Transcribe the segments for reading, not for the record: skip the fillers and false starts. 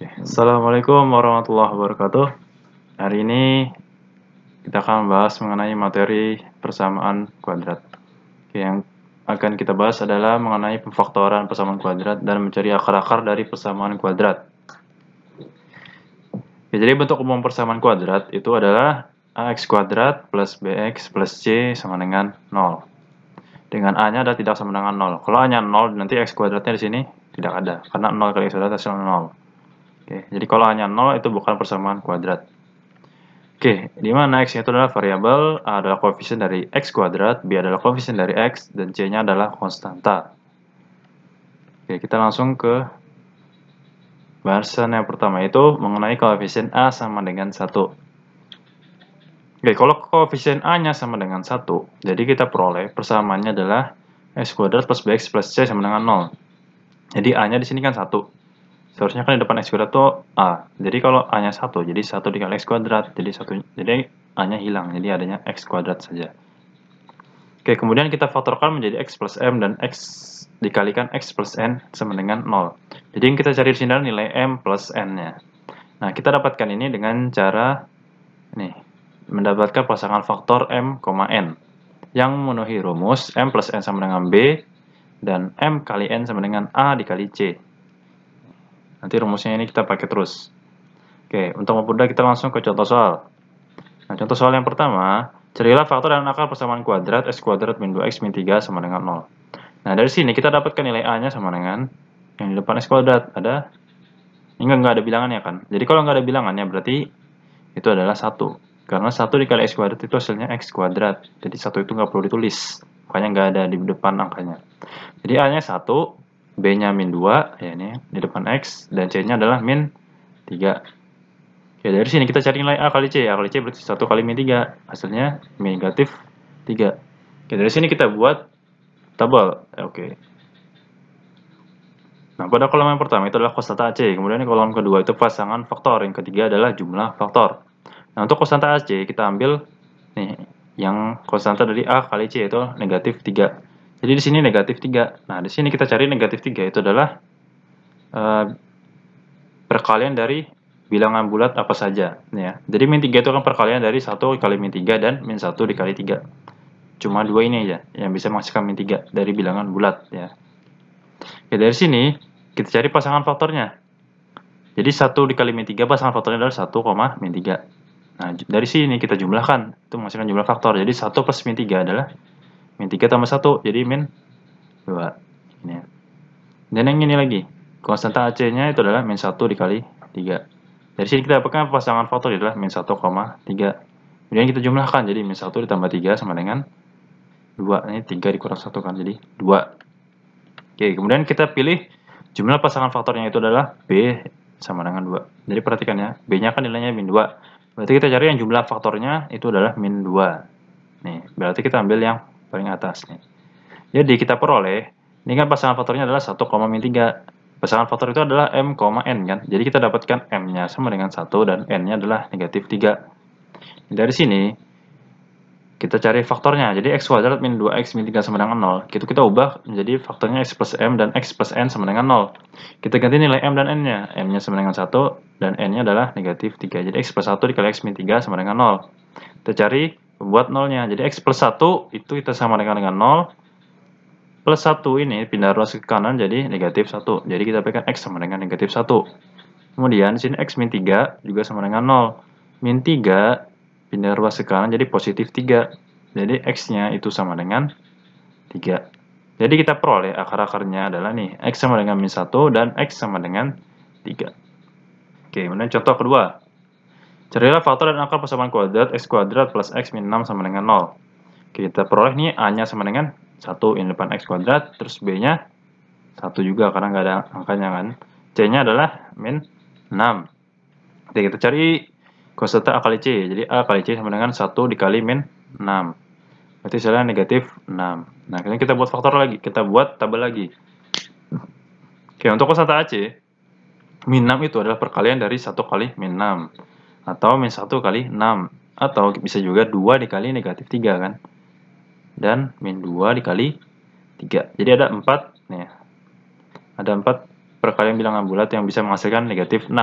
Assalamualaikum warahmatullahi wabarakatuh. Hari ini kita akan membahas mengenai materi persamaan kuadrat. Yang akan kita bahas adalah mengenai pemfaktoran persamaan kuadrat dan mencari akar-akar dari persamaan kuadrat. Jadi bentuk umum persamaan kuadrat itu adalah ax kuadrat plus bx plus c sama dengan 0. Dengan a-nya adalah tidak sama dengan 0. Kalau a-nya 0, nanti x kuadratnya di sini tidak ada, karena 0 kali x kuadrat hasil 0. Jadi kalau a-nya 0 itu bukan persamaan kuadrat. Di mana x-nya itu adalah variabel, a adalah koefisien dari x kuadrat, b adalah koefisien dari x, dan c-nya adalah konstanta. Kita langsung ke bahasan yang pertama, itu mengenai koefisien a sama dengan 1. Kalau koefisien a-nya sama dengan 1, jadi kita peroleh persamaannya adalah x kuadrat plus bx plus c sama dengan 0. Jadi a-nya di sini kan 1. Seharusnya kan di depan x kuadrat itu a. Jadi kalau a-nya 1, jadi 1 dikali x kuadrat. Jadi a-nya hilang, jadi adanya x kuadrat saja. Kemudian kita faktorkan menjadi x plus m dan x dikalikan x plus n sama dengan 0. Jadi yang kita cari di sini adalah nilai m plus n-nya. Nah, kita dapatkan ini dengan cara mendapatkan pasangan faktor m, n yang memenuhi rumus m plus n sama dengan b dan m kali n sama dengan a dikali c. Nanti rumusnya ini kita pakai terus. Untuk mempermudah kita langsung ke contoh soal. Nah, contoh soal yang pertama, carilah faktor dan akar persamaan kuadrat x kuadrat min 2x min 3 sama dengan 0. Nah, dari sini kita dapatkan nilai a-nya sama dengan yang di depan x kuadrat. Ini nggak ada bilangannya kan? Jadi kalau nggak ada bilangannya berarti itu adalah 1. Karena 1 dikali x kuadrat itu hasilnya x kuadrat. Jadi 1 itu nggak perlu ditulis. Makanya nggak ada di depan angkanya. Jadi a-nya 1. B-nya min 2, ya ini di depan X, dan C-nya adalah min 3. Dari sini kita cari nilai A kali C. A kali C berarti 1 kali min 3. Hasilnya negatif 3. Dari sini kita buat tabel. Nah, pada kolom yang pertama itu adalah konstanta AC. Kemudian di kolom kedua itu pasangan faktor. Yang ketiga adalah jumlah faktor. Nah, untuk konstanta AC kita ambil yang konstanta dari A kali C itu negatif 3. Jadi di sini negatif 3. Nah, di sini kita cari negatif 3 itu adalah perkalian dari bilangan bulat apa saja. Jadi min 3 itu kan perkalian dari 1 kali min 3 dan min 1 dikali 3. Cuma dua ini aja yang bisa menghasilkan min 3 dari bilangan bulat. Dari sini kita cari pasangan faktornya. Jadi 1 dikali min 3 pasangan faktornya adalah 1, min 3. Nah, dari sini kita jumlahkan. Itu menghasilkan jumlah faktor. Jadi 1 plus min 3 adalah min 3 tambah 1, jadi min 2. Dan yang ini lagi, konstanta AC-nya itu adalah min 1 dikali 3. Dari sini kita dapatkan pasangan faktor adalah min 1, 3. Kemudian kita jumlahkan, jadi min 1 ditambah 3 sama dengan 2. Ini 3 dikurang 1 kan, jadi 2. Kemudian kita pilih jumlah pasangan faktornya itu adalah B sama dengan 2. Jadi perhatikan ya, B-nya kan nilainya min 2. Berarti kita cari yang jumlah faktornya itu adalah min 2. Berarti kita ambil yang paling atas nih. Jadi kita peroleh, ini kan pasangan faktornya adalah 1, min 3. Pasangan faktor itu adalah m, n kan. Jadi kita dapatkan m-nya sama dengan 1 dan n-nya adalah negatif 3. Dari sini kita cari faktornya. Jadi x kuadrat min 2x min 3 sama dengan 0. Kita ubah menjadi faktornya x plus m dan x plus n sama dengan 0. Kita ganti nilai m dan n-nya. M-nya sama dengan 1 dan n-nya adalah negatif 3. Jadi x plus 1 dikali x min 3 sama dengan 0. Kita cari pembuat 0-nya. Jadi x plus 1 itu kita sama dengan 0. Plus 1 ini pindah ruas ke kanan jadi negatif 1. Jadi kita dapatkan x sama dengan negatif 1. Kemudian di sini x min 3 juga sama dengan 0. Min 3 pindah ruas ke kanan jadi positif 3. Jadi x-nya itu sama dengan 3. Jadi kita peroleh akar-akarnya adalah nih, x sama dengan min 1 dan x sama dengan 3. Kemudian contoh kedua. Carilah faktor dan akar persamaan kuadrat x kuadrat plus x min 6 sama dengan 0. Kita peroleh nih a-nya sama dengan 1 in depan x kuadrat, terus b-nya 1 juga karena nggak ada angkanya kan. C-nya adalah min 6. Kita cari konstanta a kali c. Jadi a kali c sama dengan 1 dikali min 6. Berarti hasilnya negatif 6. Nah, kemudian kita buat faktor lagi. Kita buat tabel lagi. Untuk konstanta ac, min 6 itu adalah perkalian dari 1 kali min 6. Atau min 1 kali 6. Atau bisa juga 2 dikali negatif 3 kan. Dan min 2 dikali 3. Jadi ada 4 nih. Ada 4 perkalian bilangan bulat yang bisa menghasilkan negatif 6.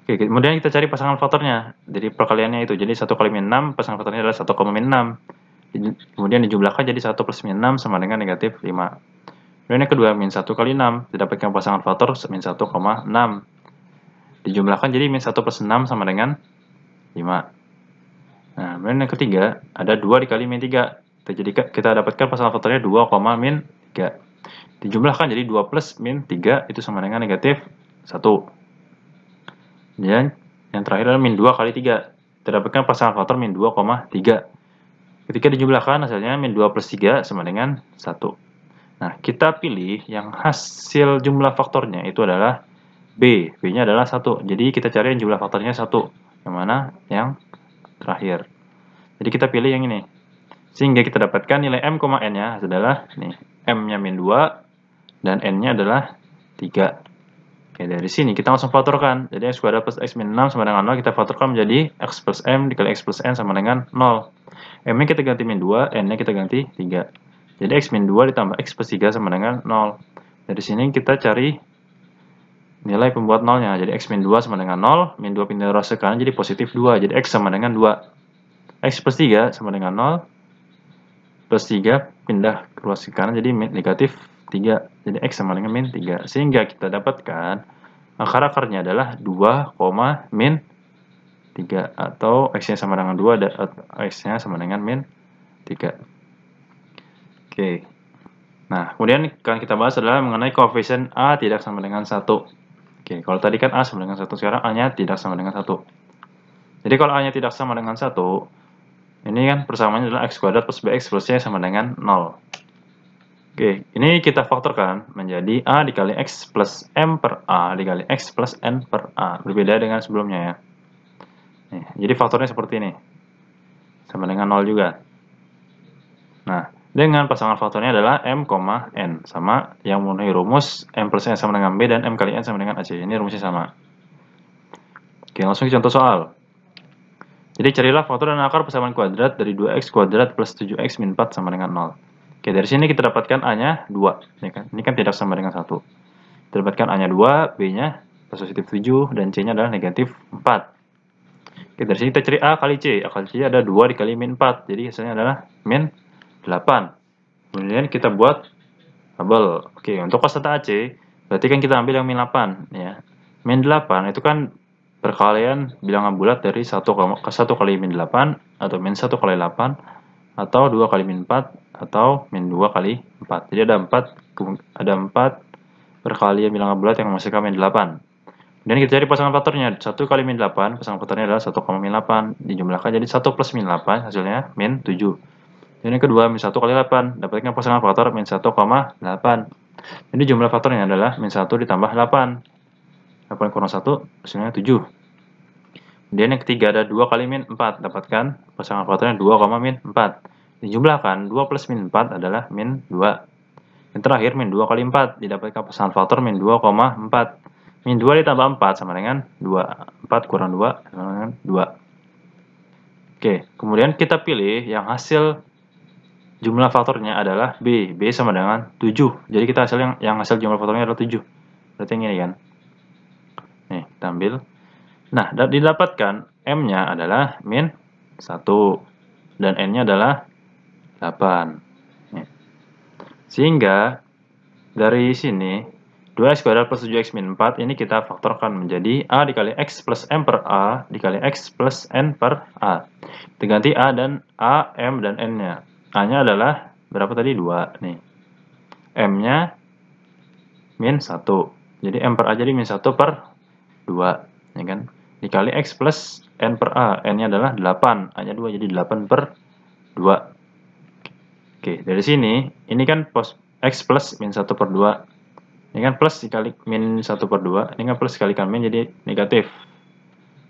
Oke, kemudian kita cari pasangan faktornya. Jadi perkaliannya itu, jadi 1 kali min 6, pasangan faktornya adalah 1, min 6. Kemudian dijumlahkan jadi 1 plus min 6 sama dengan negatif 5. Kemudian yang kedua, min 1 kali 6, didapatkan pasangan faktor min 1, 6. Dijumlahkan jadi min 1 plus 6 sama dengan 5. Nah, kemudian yang ketiga, ada 2 dikali min 3. Jadi kita dapatkan pasangan faktornya 2, min 3. Dijumlahkan jadi 2 plus min 3 itu sama dengan negatif 1. Dan yang terakhir adalah min 2 kali 3. Kita dapatkan pasangan faktor min 2, 3. Ketika dijumlahkan hasilnya min 2 plus 3 sama dengan 1. Nah, kita pilih yang hasil jumlah faktornya itu adalah B. B-nya adalah 1. Jadi kita cari yang jumlah faktornya 1. Yang mana? Yang terakhir. Jadi kita pilih yang ini. Sehingga kita dapatkan nilai M, N-nya adalah nih, M-nya min 2 dan N-nya adalah 3. Oke, dari sini kita langsung faktorkan. Jadi X kuadrat plus X min 6 sama dengan 0, kita faktorkan menjadi X plus M dikali X plus N sama dengan 0. M-nya kita ganti min 2, N-nya kita ganti 3. Jadi X min 2 ditambah X plus 3 sama dengan 0. Dari sini kita cari nilai pembuat nolnya. Jadi X min 2 sama dengan 0, min 2 pindah ruas ke kanan jadi positif 2. Jadi X sama dengan 2. X plus 3 sama dengan 0, plus 3 pindah ke ruas ke kanan jadi negatif 3. Jadi X sama dengan min 3. Sehingga kita dapatkan akar-akarnya adalah 2, min 3. Atau X-nya sama dengan 2, dan X-nya sama dengan min 3. Oke. Nah, kemudian yang kita bahas adalah mengenai koefisien A tidak sama dengan 1. Oke, kalau tadi kan A sama dengan 1, sekarang A-nya tidak sama dengan 1. Jadi kalau A-nya tidak sama dengan 1, ini kan persamaannya adalah X kuadrat plus BX plus C sama dengan 0. Oke, ini kita faktorkan menjadi A dikali X plus M per A dikali X plus N per A. Berbeda dengan sebelumnya ya. Nih, jadi faktornya seperti ini. Sama dengan 0 juga. Nah, dengan pasangan faktornya adalah M, N. Sama yang memenuhi rumus M plus N sama dengan B dan M kali N sama dengan AC. Ini rumusnya sama. Oke, langsung ke contoh soal. Jadi carilah faktor dan akar persamaan kuadrat dari 2x kuadrat plus 7x min 4 sama dengan 0. Oke, dari sini kita dapatkan A-nya 2. Ya kan? Ini kan tidak sama dengan 1. Kita dapatkan A-nya 2, B-nya positif 7, dan C-nya adalah negatif 4. Oke, dari sini kita cari A kali C. A kali C ada 2 dikali min 4. Jadi hasilnya adalah min 8. Kemudian kita buat tabel. Oke, untuk kosata AC, berarti kan kita ambil yang min 8. Ya. Min 8 itu kan perkalian bilangan bulat dari 1 kali min 8, atau min 1 kali 8, atau 2 kali min 4, atau min 2 kali 4. Jadi ada 4 perkalian bilangan bulat yang menghasilkan min 8. Kemudian kita cari pasangan faktornya. 1 kali min 8, pasangan faktornya adalah 1, min 8. Dijumlahkan jadi 1 plus min 8, hasilnya min 7. Dan yang kedua, min 1 kali 8. Dapatkan pasangan faktor min 1, 8. Jadi jumlah faktornya adalah min 1 ditambah 8. 8 kurang 1, hasilnya 7. Kemudian yang ketiga ada 2 kali min 4. Dapatkan pasangan faktornya 2, min 4. Dijumlahkan 2 plus min 4 adalah min 2. Yang terakhir min 2 kali 4. Didapatkan pasangan faktor min 2, 4. Min 2 ditambah 4 sama dengan 2. 4 kurang 2 sama dengan 2. Oke, kemudian kita pilih yang hasil jumlah faktornya adalah B. B sama dengan 7. Jadi kita yang hasil jumlah faktornya adalah 7. Berarti yang ini kan. Nih, kita ambil. Nah, didapatkan M-nya adalah min 1. Dan N-nya adalah 8. Nih. Sehingga dari sini 2x kuadrat plus 7x min 4 ini kita faktorkan menjadi A dikali X plus M per A dikali X plus N per A. Kita ganti A, M, dan N-nya. A-nya adalah berapa tadi? 2 nih. M-nya min 1. Jadi M per A jadi min 1 per 2. Ya kan? Dikali X plus N per A. N-nya adalah 8. A-nya 2 jadi 8 per 2. Oke, dari sini ini kan X plus min 1 per 2. Ini kan plus dikali min 1 per 2. Ini kan plus dikalikan min jadi negatif.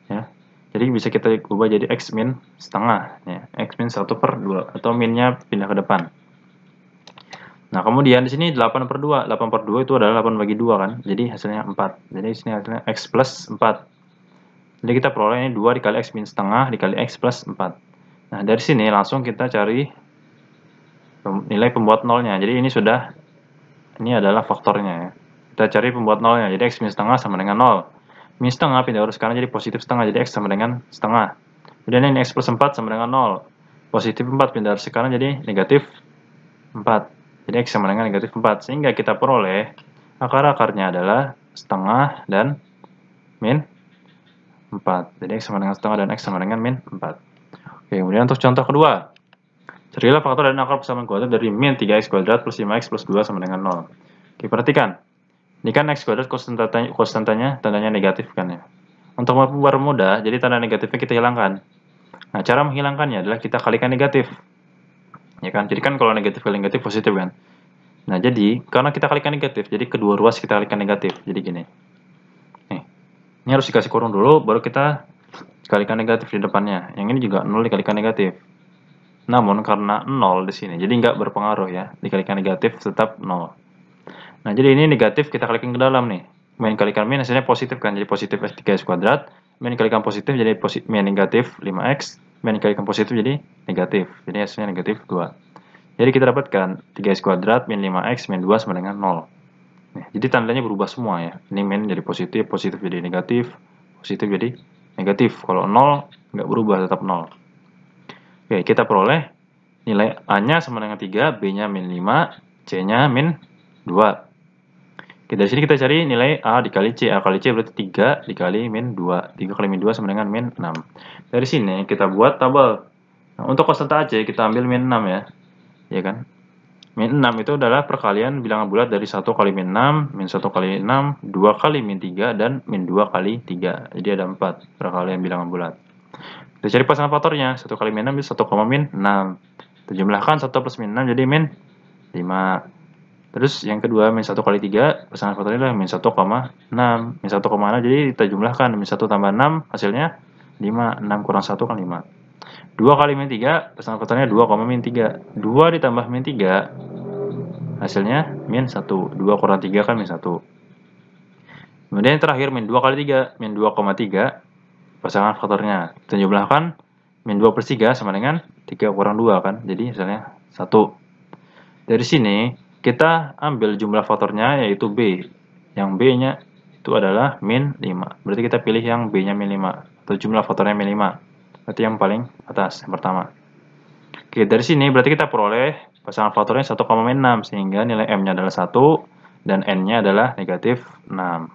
Ya. Jadi bisa kita ubah jadi X min setengah. Ya. X min 1 per 2. Atau minnya pindah ke depan. Nah, kemudian di sini 8 per 2. 8 per 2 itu adalah 8 bagi 2 kan. Jadi hasilnya 4. Jadi di sini hasilnya X plus 4. Jadi kita peroleh ini 2 dikali X min setengah dikali X plus 4. Nah, dari sini langsung kita cari nilai pembuat nolnya. Jadi ini adalah faktornya ya. kita cari pembuat nolnya. Jadi X min setengah sama dengan 0. Min setengah pindah urut kanan jadi positif setengah, jadi X sama dengan setengah. Kemudian ini X plus 4 sama dengan 0. Positif 4 pindah urut kanan jadi negatif 4. Jadi X sama dengan negatif 4. Sehingga kita peroleh akar-akarnya adalah setengah dan min 4. Jadi X sama dengan setengah dan X sama dengan min 4. Oke, kemudian untuk contoh kedua. Carilah faktor dan akar persamaan kuadrat dari min 3x kuadrat plus 5x plus 2 sama dengan 0. Oke, perhatikan. Ini kan x kuadrat konstantanya tandanya negatif kan ya. Untuk mempermudah, jadi tanda negatifnya kita hilangkan. Nah, cara menghilangkannya adalah kita kalikan negatif. Ya kan? Jadi kan kalau negatif kali negatif positif kan. Nah, jadi karena kita kalikan negatif, jadi kedua ruas kita kalikan negatif. Jadi gini. Nih. Ini harus dikasih kurung dulu baru kita kalikan negatif di depannya. Yang ini juga 0 dikalikan negatif. Namun karena 0 di sini, jadi nggak berpengaruh ya. Dikalikan negatif tetap 0. Nah, jadi ini negatif kita kalikan ke dalam nih. Min kalikan min hasilnya positif kan, jadi positif 3x kuadrat. Min kalikan positif jadi min negatif 5x. Min kalikan positif jadi negatif. Jadi hasilnya negatif 2. Jadi kita dapatkan 3x kuadrat min 5x min 2 sama dengan 0. Nah, jadi tandanya berubah semua ya. Ini min jadi positif, positif jadi negatif, positif jadi negatif. Kalau 0 nggak berubah, tetap 0. Oke, kita peroleh nilai A-nya sama dengan 3, B-nya min 5, C-nya min 2. Oke, dari sini kita cari nilai A dikali C. A kali C berarti 3 dikali min 2. 3 kali min 2 sama dengan min 6. Dari sini kita buat tabel. Nah, untuk konstanta AC kita ambil min 6 ya. Ya kan? Min 6 itu adalah perkalian bilangan bulat dari 1 kali min 6, min 1 kali 6, 2 kali min 3, dan min 2 kali 3. Jadi ada 4 perkalian bilangan bulat. Kita cari pasangan faktornya. 1 kali min 6 itu 1, min 6. Kita jumlahkan 1 plus min 6 jadi min 5. Terus yang kedua min 1 kali 3, pasangan faktornya adalah min 1, 6. Min 1, 6 jadi kita jumlahkan min 1 tambah 6 hasilnya 5. 6 kurang 1 kan 5. 2 kali min 3, pasangan faktornya 2, min 3. 2 ditambah min 3 hasilnya min 1. 2 kurang 3 kan min 1. Kemudian yang terakhir min 2 kali 3, min 2,3 pasangan faktornya. Kita jumlahkan min 2 plus 3 sama dengan 3 kurang 2 kan. Jadi hasilnya 1. Dari sini kita ambil jumlah faktornya yaitu B. Yang B-nya itu adalah min 5. Berarti kita pilih yang B-nya min 5. Atau jumlah faktornya min 5. Berarti yang paling atas, yang pertama. Oke, dari sini berarti kita peroleh pasangan faktornya 1, min 6. Sehingga nilai M-nya adalah 1 dan N-nya adalah negatif 6.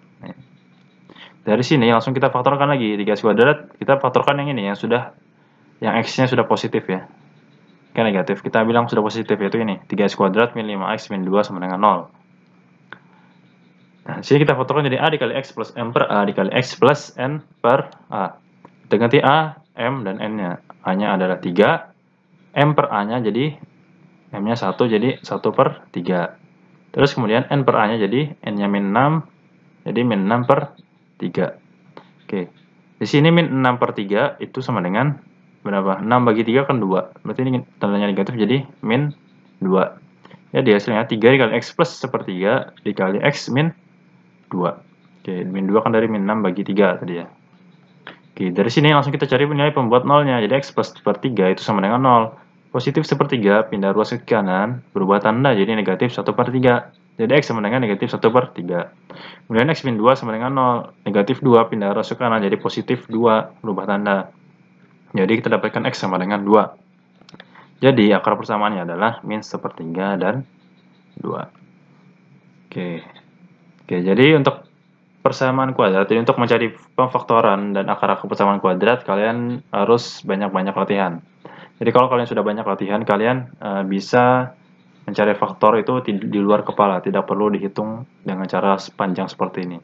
Dari sini langsung kita faktorkan lagi. 3x kuadrat kita faktorkan yang ini yang X-nya sudah positif ya. Kan negatif. Kita bilang sudah positif yaitu ini. 3x kuadrat min 5x min 2 sama dengan 0. Nah, di sini kita faktorkan jadi A dikali X plus M per A dikali X plus N per A. Kita ganti A, M, dan N-nya. A-nya adalah 3. M per A-nya jadi M-nya 1 jadi 1 per 3. Terus kemudian N per A-nya jadi N-nya min 6. Jadi min 6 per 3. Oke. Di sini min 6 per 3 itu sama dengan berapa? 6 bagi 3 kan 2. Berarti ini tandanya negatif jadi min 2. Ya, di hasilnya 3 dikali X plus 1/3 dikali X min 2. Oke, min 2 kan dari min 6 bagi 3 tadi ya. Oke, dari sini langsung kita cari nilai pembuat nolnya. Jadi X plus 1/3 itu sama dengan 0. Positif 1/3 pindah ruas ke kanan, berubah tanda jadi negatif 1/3. Jadi X sama dengan negatif 1/3. Kemudian X min 2 sama dengan 0. Negatif 2 pindah ruas ke kanan jadi positif 2, berubah tanda. Jadi kita dapatkan X sama dengan 2. Jadi akar persamaannya adalah min 1/3 dan 2. Oke. Oke, jadi untuk persamaan kuadrat, jadi untuk mencari pemfaktoran dan akar-akar persamaan kuadrat, kalian harus banyak-banyak latihan. Jadi kalau kalian sudah banyak latihan, kalian bisa mencari faktor itu di luar kepala, tidak perlu dihitung dengan cara panjang seperti ini.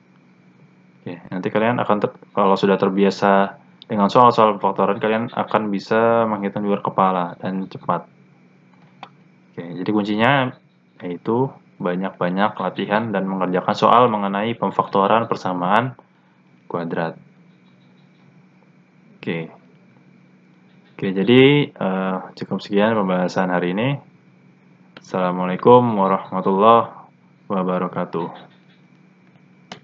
Oke, nanti kalian akan kalau sudah terbiasa dengan soal-soal faktoran, kalian akan bisa menghitung di luar kepala dan cepat. Oke, jadi kuncinya yaitu banyak-banyak latihan dan mengerjakan soal mengenai pemfaktoran persamaan kuadrat. Oke. Oke, jadi cukup sekian pembahasan hari ini. Assalamualaikum warahmatullahi wabarakatuh.